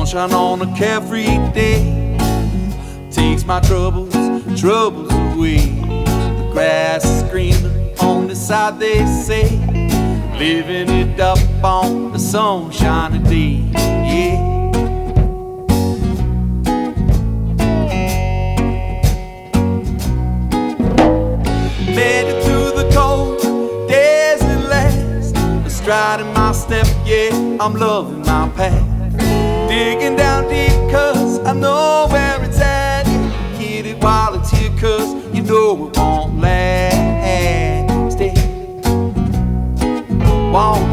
sunshine on a carefree day takes my troubles away. The grass is greener on the side, they say, living it up on a sunshiny day. Yeah. Made it through the cold days at last, striding my step, yeah, I'm loving my path. Digging down deep cause I know where it's at. Hit it while it's here cause you know it won't last. Won't